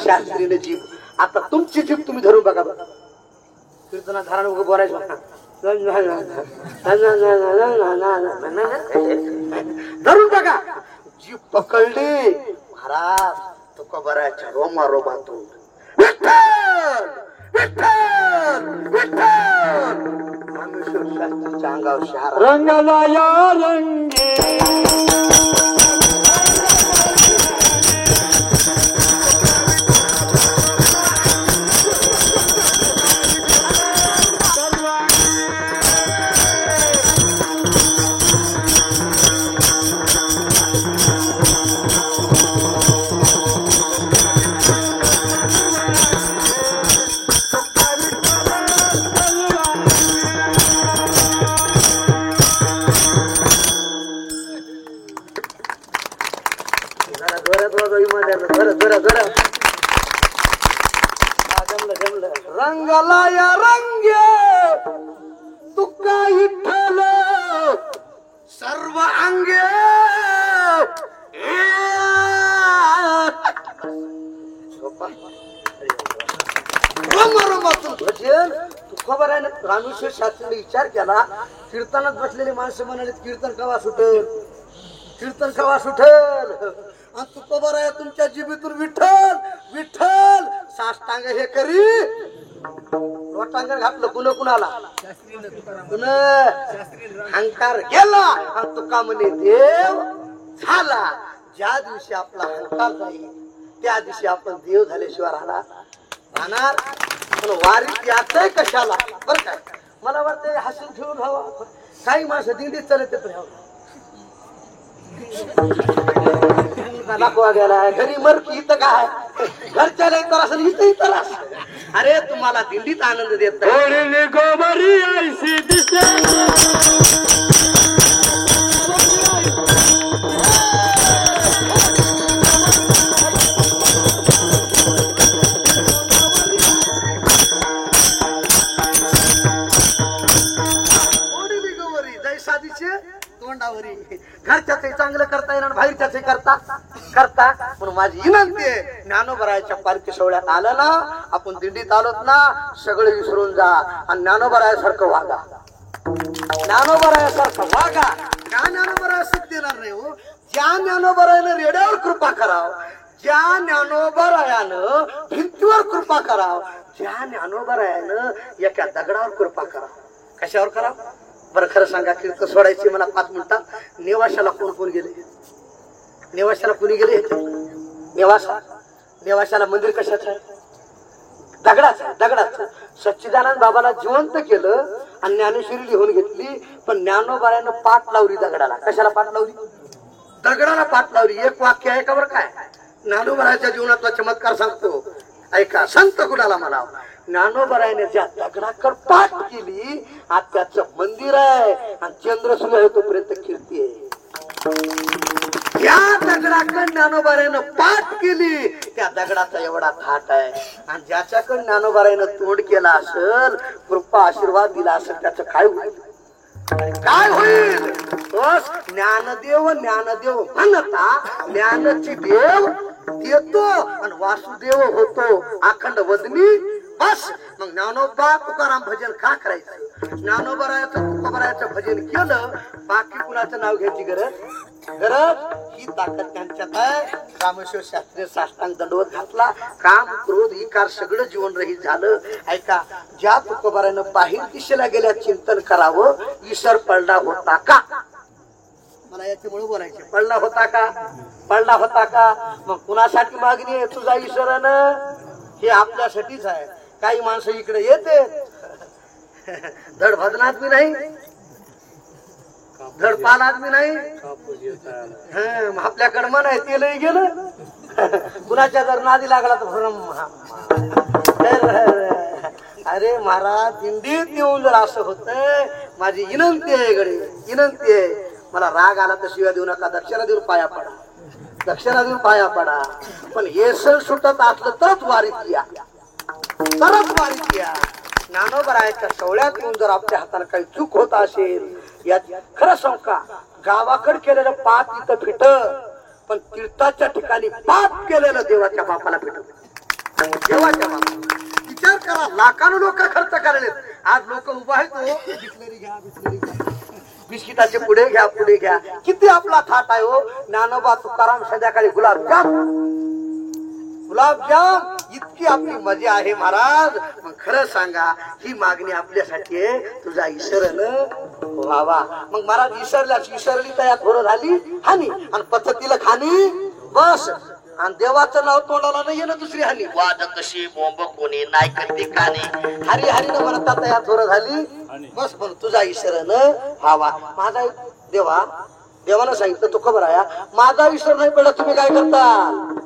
Speaker 2: शास्त्रीने जीभ. आता तुमची जीभ तुम्ही धरून बघा. बघा कीर्तना धारण उभं बोलायचं धरून बघा. जीभ पकडली. महाराज तुकोबराच्या रोमा रोमातून विठ्ठल विठ्ठल विठ्ठल. रामेश्वर शास्त्रीच्या अंगावर शहारा.
Speaker 3: रंगला या रंगे
Speaker 2: रंगला या रंगे तुका विठ्ठल सर्व अंगे. भजन तुकोबराने रामेश्वर शास्त्रीने विचार केला. कीर्तनात बसलेले माणसं म्हणाले कीर्तन कवा सुटेल, कीर्तन कवा सुटेल. आणि तुकोबराया तुमच्या जिभेतून विठ्ठल विठ्ठल साष्टांग हे करी. लोटांगण घातलं कुणा कुणाला? अहंकार गेला आणि तुका म्हणे देव झाला. ज्या दिवशी आपला अहंकार जाईल त्या दिवशी आपण देव झाल्याशिवाय राहणार. पण वारीत याचंय कशाला? बरं काय मला वाटतं हसून ठेवून राहावं. काही माणसं दिंडीत चालत दाखवा गेला. घरी मरकी इथं काय घरच्याला इतर असेल इथं इतर असेल. अरे तुम्हाला दिंडीत आनंद देत तोंडावरी. घरच्याच चांगलं करता येणार, बाहेरच्याच करता. म्हणून माझी विनंती आहे, ज्ञानोबरायाच्या पालखी सोहळ्यात आलं ना, आपण दिंडीत आलोत ना, सगळे विसरून जा आणि ज्ञानोबरायासारखं वागा. ज्ञानोबरायासारखं वागा. ज्या ज्ञानोबराया सुख देणार नाही हो. ज्या ज्ञानोबरायानं रेड्यावर कृपा कराव, ज्या ज्ञानोबरायानं भिंतीवर कृपा कराव, ज्या ज्ञानोबरायानं एका दगडावर कृपा कराव. कशावर कराव बरं खरं सांगा? कीर्तन सोडायची मला 5 मिनिटात. नेवाशाला कोण गेले? नेवाशाला कुणी गेले? नेवाशाला मंदिर कशाचं आहे? दगडाचं. सच्चिदानंद बाबाला जिवंत केलं आणि ज्ञानेश्वरी लिहून घेतली. पण ज्ञानोबायानं पाठ लावली दगडाला. कशाला पाठ लावली? दगडाला पाठ लावली. एक वाक्य आहे का बरं काय? ज्ञानोबाराच्या जीवनातला चमत्कार सांगतो ऐका. संत कुणाला म्हणाव? ज्ञानोबरायाने ज्या दगडाकर पाठ केली आज त्याचं मंदिर आहे आणि चंद्र सुरू आहे तोपर्यंत कीर्ती आहे. त्या दगडाकडे ज्ञानोबरायानं पाठ केली त्या दगडाचा एवढा थाट आहे. आणि ज्याच्याकडे ज्ञानोबरायानं तोंड केला असेल, कृपा आशीर्वाद दिला असेल, त्याचं काय होईल? काय होईल? ज्ञानदेव म्हणता ज्ञानाची देव देतो आणि वासुदेव होतो. अखंड वदनी बस मग ज्ञानोबा तुकाराम भजन का करायचं? ज्ञानोबरायाचं तुकोबरायाचं भजन केलं, बाकी कुणाचं नाव घ्यायची गरज ही ताकद त्यांच्यात आहे. रामेश्वर शास्त्री साष्टांग दंडवत घातला, काम क्रोध विकार सगळं जीवन रहित झालं. ऐका, ज्या तुकोबरायानं बाहेर दिशेला गेल्या चिंतन करावं, ईश्वर पडला होता का? मला याच्यामुळे बोलायचे, पडला होता का? पडला होता का? मग कुणासाठी मागणी आहे तुझा ईश्वरानं? हे आपल्यासाठीच आहे. काही माणसं इकडे येते, धड भजनात बी नाही, धड पालात बी नाही, आपल्याकडे मन आहे ते लई गेलं. कुणाच्या जर नादी लागला तर भरम. अरे महाराज, दिंडीत येऊन जर असं होतंय, माझी विनंती आहे गडे, विनंती आहे, मला राग आला तर शिव्या देऊ नका, दक्षिणा देऊन पाया पडा, दक्षिणा देऊन पाया पडा. पण हे सण सुटत असलं तरच वारीत या, तरच वारीत या. ज्ञानोबरायाच्या सोहळ्यात येऊन जर आपल्या हाताने काही चूक होत असेल, यात खरं सांगू का, गावाकडे केलेलं पाप इथं फिट, पण तीर्थाच्या ठिकाणी पाप केलेलं देवाच्या बापाला फिट. देवाच्या बापाला विचार करा, लाखानं लोक खर्च करायलेत. आज लोक उभा आहेत, बिस्लरी घ्या, बिस्लरी घ्या, बिस्किटाचे पुढे घ्या, पुढे घ्या. किती आपला थाट आहे हो. ज्ञानोबा तुकाराम संध्याकाळी गुलाबजाम, गुलाबजाम, इतकी आपली मजा आहे महाराज. मग खरं सांगा, ही मागणी आपल्यासाठी आहे, तुझा ईश्वरनं व्हावा. मग महाराज ईश्वरली तयार थोडं झाली हानी, आणि पद्धतीला खाणी, बस. आणि देवाचं नाव तोंडाला नाही ना दुसरी हानी.
Speaker 1: वाद कशी बोंब कोणी नाही करते काने,
Speaker 2: हरी हरीनं म्हणता तयार थोडं झाली, बस. पण तुझा ईश्वरनं व्हावा. माझा देवा, देवानं सांगितलं तो खबर आहे, माझा ईश्वर नाही पडला तुम्ही काय करता?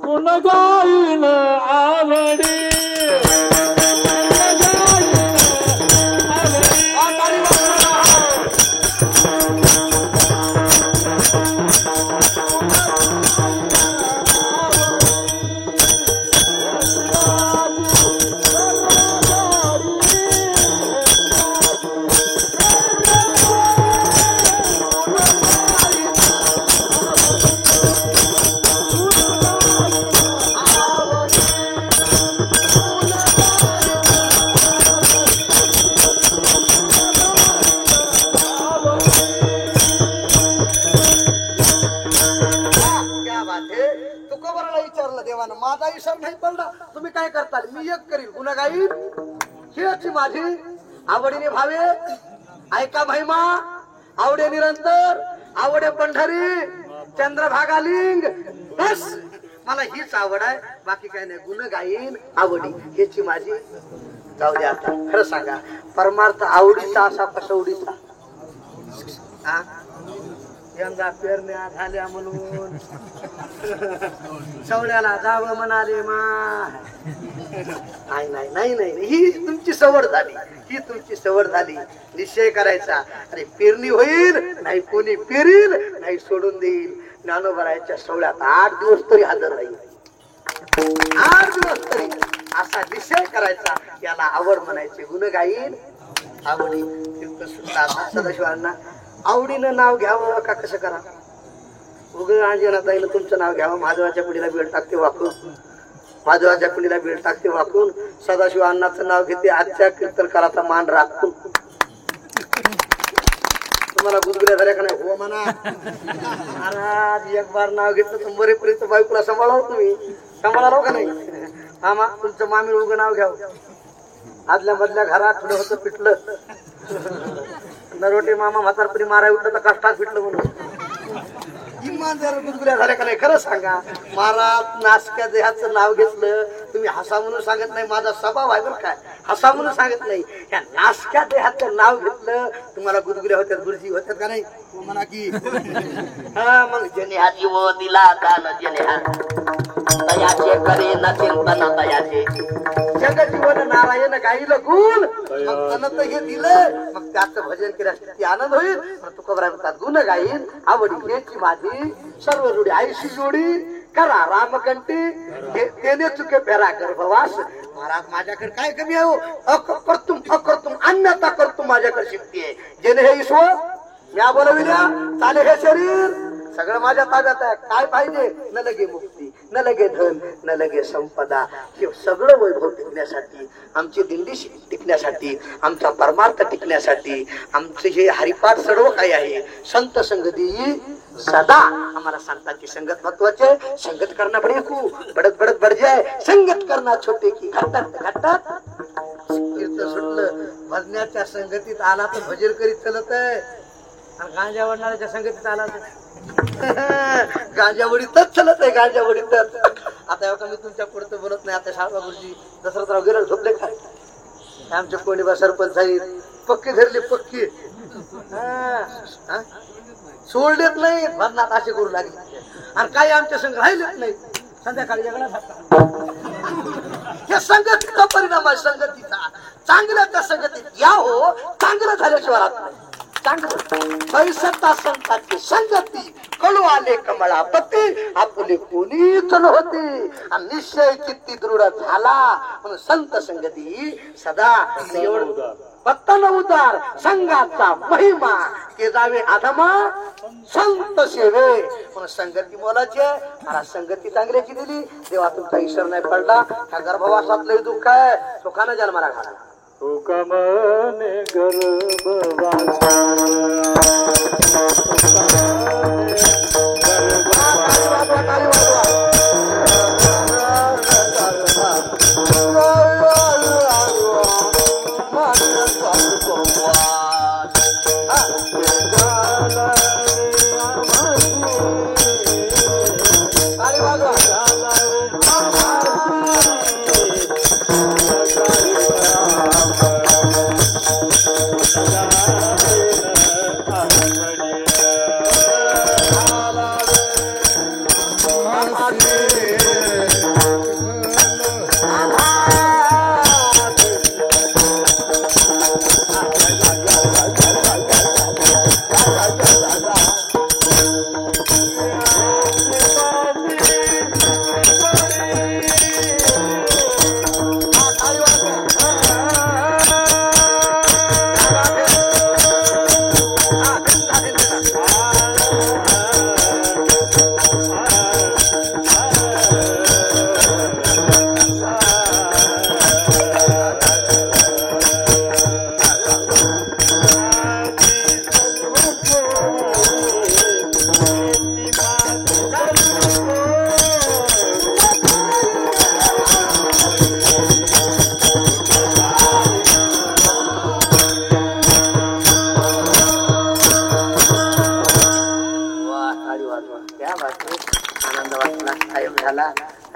Speaker 3: गुण गाईन आवडी
Speaker 2: माझा ईश्वर नाही पडला तुम्ही काय करता? मी एक करीन गुन्हा गाईन, हेच माझी आवडीने भावे. ऐका महिमा, आवडे निरंतर, आवडे पंढरी, चंद्रभागा लिंग, बस मला हीच आवड आहे, बाकी काय नाही. गुन्हा गाईन, आवडी, हेची माझी. जाऊ द्या. आता खरं सांगा, परमार्थ आवडीचा असा कसवडीचा? यंदा पेरण्या झाल्या म्हणून सवड्याला जावं म्हणाले मा. नाही नाही नाही नाही, ही तुमची सवड झाली, ही तुमची सवड झाली. निश्चय करायचा, अरे पेरणी होईल, नाही कोणी पेरील, नाही सोडून देईल. ज्ञानोबरायाच्या सोहळ्यात 8 दिवस तरी हजर राहील, 8 दिवस तरी, असा निश्चय करायचा. याला आवड म्हणायचे. गुण गाईन आवडी. सदाशिवांना आवडीनं नाव घ्यावं का कसं करा? उग अंजनाताईनं तुमचं नाव घ्यावं, महादेवाच्या पिढीला बेल टाकते वाकून, महादेवाच्या पिढीला बेल टाकते वाकून, सदाशिव अण्णाचं नाव घेते, आजच्या कीर्तनकाराचा मान राखून. तुम्हाला गुदगुल्या झाल्या का नाही? हो म्हणा. महाराज एक बार नाव घेतलं तर मरेपर्यंत बायकोला सांभाळावं तुम्ही, सांभाळावं का नाही? मामा तुमचं मामी उगं नाव घ्यावं. आदल्या मधल्या घरात थोडं होतं पिटलं, नरोटे मामा म्हातारपणी माराय उठलं तर कष्टात पिटलं म्हणून. इमानदार गुदगुल्या झाल्या का नाही? खरं सांगा. महाराज नासक्या देहाचं नाव घेतलं, तुम्ही हसा म्हणून सांगत नाही, माझा स्वभाव आहे बरं काय, हसा म्हणून सांगत नाही. या नासक्या देहाचं नाव घेतलं, तुम्हाला गुदगुल्या होत्यात, बुरजी होत्यात का नाही? म्हणा की हा. मग
Speaker 1: जने हा जीव दिला दान, जने हा तयाचे करे न चिंतन तयाचे.
Speaker 2: जग जीवन नारायण गाईल गुण, मग तनत हे दिलं, मग त्याचं भजन केल्यास किती आनंद होईल. तुकोबराय म्हणतात, गुण गाईन आवडी हेची माझी सर्व जोडी, आईशी जोडी करा रामकंठी, तेने चुके फेरा गर्भवास. महाराज माझ्याकडे काय कमी आहे? अकर्तुम अकर्तुम अन्यथा कर्तुम माझ्याकडे शक्ती आहे. जेणे हे ईश्वर म्या बोलविल्या चाले हे शरीर, सगळं माझ्या ताब्यात आहे. काय पाहिजे? न लगे मुक्ती, न लगे धन, न लगे संपदा. हे सगळं वैभव टिकण्यासाठी, आमची दिंडी टिकण्यासाठी, आमचा परमार्थ टिकण्यासाठी, आमचे हे हरिपाठ सर्व काही आहे. संत संगती सदा. आम्हाला संतांची संगत महत्वाचे. संगत करना बडे खूप बडत बडत बड जाय, संगत करना छोटे की घटत घटत. कीर्तन सुटलं, भजनाच्या संगतीत आला तर भजन करीत चलत आहे, आणि गांजा वडणाऱ्याच्या संगतीत आला तर गांजावडीतच चलत आहे. गांजावडीतच. आता एवढा मी तुमच्या पुढे बोलत नाही. आता शाळा गुरुजी दशरथराव गेलं झोपले काय? आमचे कोणी सरपंच आहेत, पक्की धरली पक्की. सोडलेत नाही भरणात असे करू लागले, आणि काही आमच्या संघ राहिलेच नाही. संध्याकाळी वेगळा हे संगतीचा परिणाम आहे. संगतीचा चांगल्या त्या संगतीत या हो, चांगलं झाल्याशिवाय राहत नाही. चांगलं संतांची संगती कळू आले कमळापती, आपले कोणीच नव्हते, आणि निश्चय चित्ती दृढ झाला म्हणून संत संगती सदा. पत्तन उदार संघाचा महिमा के जावे आधमा संत सेवे म्हणून संगती बोलायची. मला संगती चांगल्याची दिली. देवा तुमचा ईश्वर नाही पडला, हा गर्भवासातलं दुःख आहे, सुखानं जन्माला घाला.
Speaker 3: तुकमने गर्भवासा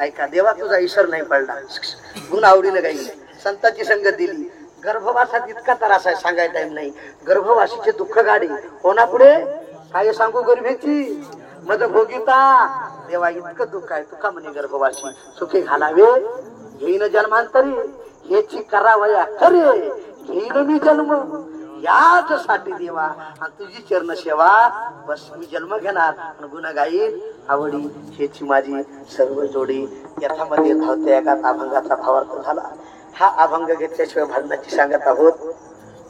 Speaker 2: ऐका, देवा तुझा ईश्वर नाही पडला, गुण आवडीनं काही संतांची संगत दिली. गर्भवासात इतका त्रास आहे सांगायला टाइम नाही. गर्भवासीचे दुःख गाडी कोणापुढे काय सांगू? गर्भेची मद भोगिता. देवा इतकं दुःख आहे, तुका म्हणे गर्भवासी सुखी घालावे घेईन जन्मांतरी, याची करावया खरे घेईन मी जन्म. याचसाठी देवा आणि तुझी चरण सेवा, बस मी जन्म घेणार आणि गुन्हा गाईन आवडी. हेची माझी सर्व जोडी. यथामध्ये धावते एकात अभंगाचा भावार्थ झाला. हा अभंग घेतल्याशिवाय भजनाची सांगत आहोत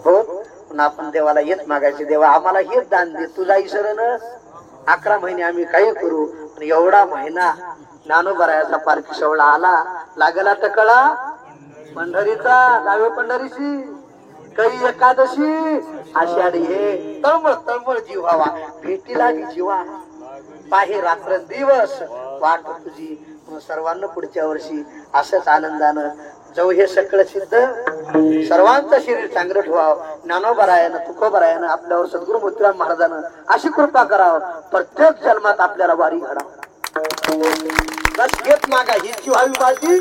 Speaker 2: पण आपण देवाला येत मागायचे, देवा आम्हाला हेच दान दे. तुझा ईश्वरनं 11 महिने आम्ही काही करू, पण एवढा महिना ज्ञानोबरायाचा पालखी सोहळा आला, लागला टकळा पंढरीचा, जावे पंढरीची काही एकादशी आषाढी हे तळमळ तळमळ जीव व्हावा, भेटी लागी जीवा पाहे रात्र दिवस वाट तुझी. सर्वांना पुढच्या वर्षी असंच आनंदानं जाऊ. हे सगळं सिद्ध सर्वांचं शरीर चांगलं ठेवावं. ज्ञानोबरायानं तुकोबरायानं आपल्यावर सद्गुरु मोतीराम महाराजानं अशी कृपा करावं, प्रत्येक जन्मात आपल्याला वारी घडावं. बस घेत मागा हीची व्हावी माझी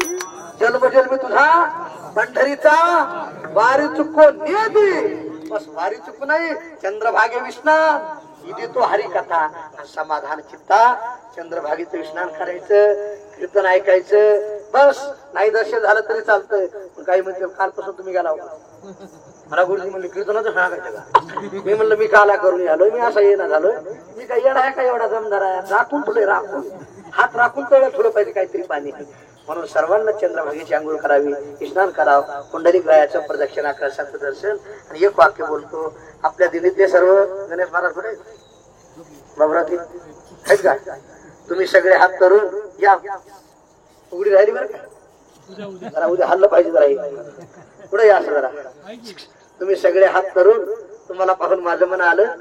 Speaker 2: जन्मजन्मी तुझा पंढरीचा वारी चुको नेदी. बस वारी चुकू नाही. चंद्रभागे विस्नान इथे तो हरिकथा समाधान चित्ता. चंद्रभागेचं विस्नान करायचं, कीर्तन ऐकायचं. बस नाही दर्शन झालं तरी चालतंय. काही म्हणते कालपासून तुम्ही गेला मला गुरुजी म्हणले कीर्तनाचं सांगायचं का? मी म्हणलं मी काला करून आलोय, मी असा येणं झालोय. मी काही येणार आहे का एवढा जमदार आहे? राखून ठेवले, राखून हात राखून तळ्यात ठेवलं पाहिजे काहीतरी पाणी. म्हणून सर्वांना चंद्रभागेची आंघोळ करावी, स्नान करावं, पुंडलिक रायाचं प्रदक्षिणा कळसाचं दर्शन. आणि एक वाक्य बोलतो, आपल्या दिल्लीतले सर्व गणेश महाराज बाबराती आहेत का? तुम्ही सगळे हात करून या. उघडी राहिली बरं का? जरा उद्या हल्लं पाहिजे जरा. पुढे या असं जरा. तुम्ही सगळे हात करून, तुम्हाला पाहून माझं मन आलं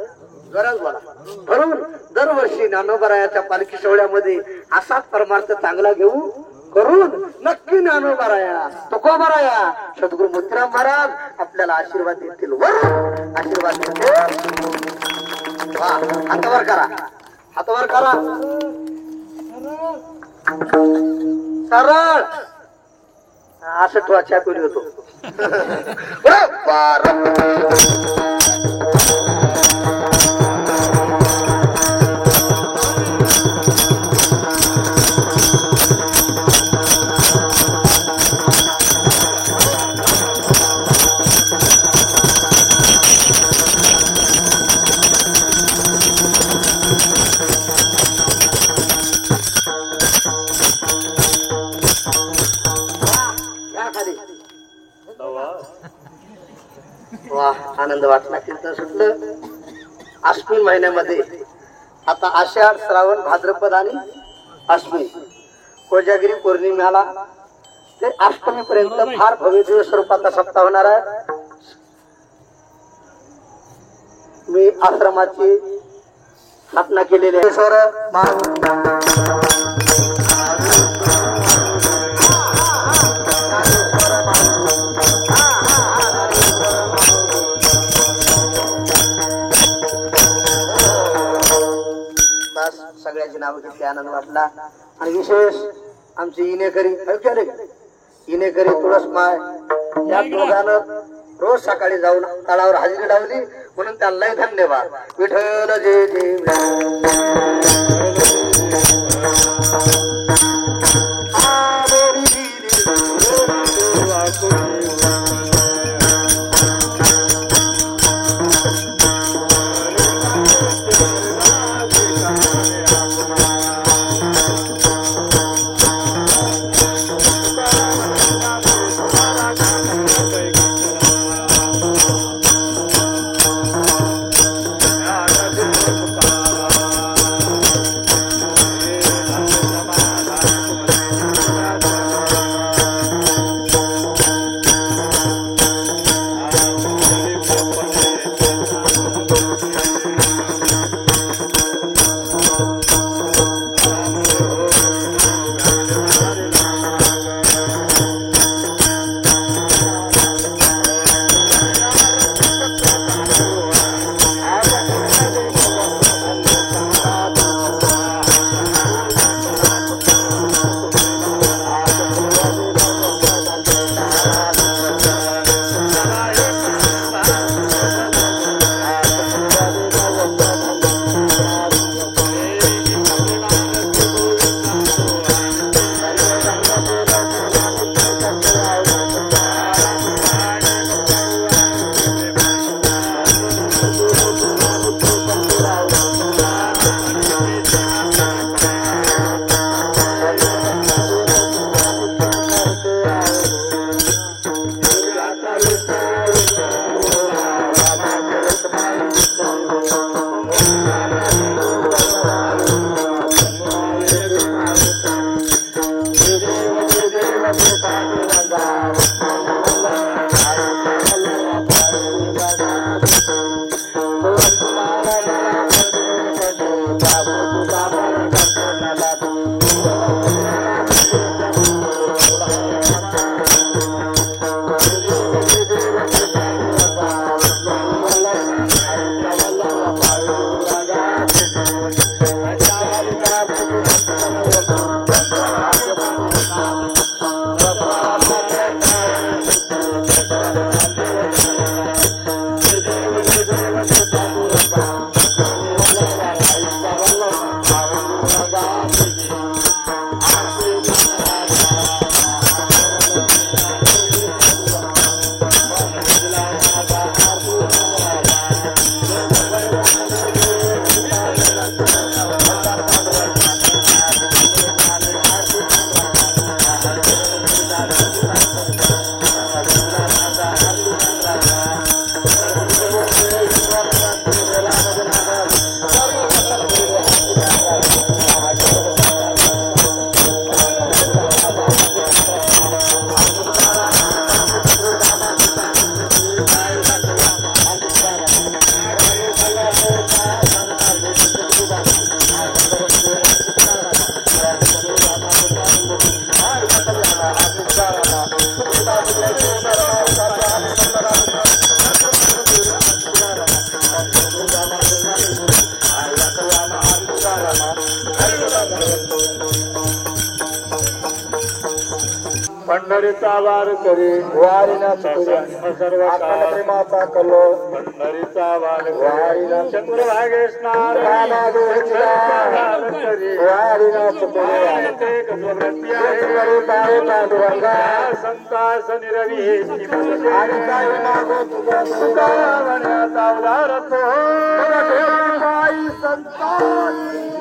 Speaker 2: जरा बोला भरून. दरवर्षी ज्ञानोबरायाच्या पालखी सोहळ्यामध्ये असाच परमार्थ चांगला घेऊ करून नक्की ज्ञानोबराया, तुकोबराया, सद्गुरु मोतीराम महाराज आपल्याला आशीर्वाद देतील. वरून आशीर्वाद देतील. वा, हातावर करा, हातावर करा. सरळ असं ठेवा. चाकोरी होतो. वा, आनंद वाटला. कीर्तन सुटलं. अश्विन महिन्यामध्ये आता आषाढ, श्रावण, भाद्रपद आणि अश्विन कोजागिरी पौर्णिमेला ते अष्टमी पर्यंत फार भव्य दिवस स्वरूपाचा सप्ताह होणार आहे. मी आश्रमाची स्थापना केलेली आहे. सर सगळ्याची नाव घेतली. आनंद वाटला. आणि विशेष आमची इनेकरी इनेकरी तुळसमाय या दोघांना रोज सकाळी जाऊन तळावर हजेरी लावली म्हणून त्यांनाही धन्यवाद. विठ्ठल जय जय.
Speaker 3: पंढरीचा वार करी वारीना सर्व प्रेमाचा कलो पंढरीचा वार वारीना चतुर्भागेश संतास निरवी संतान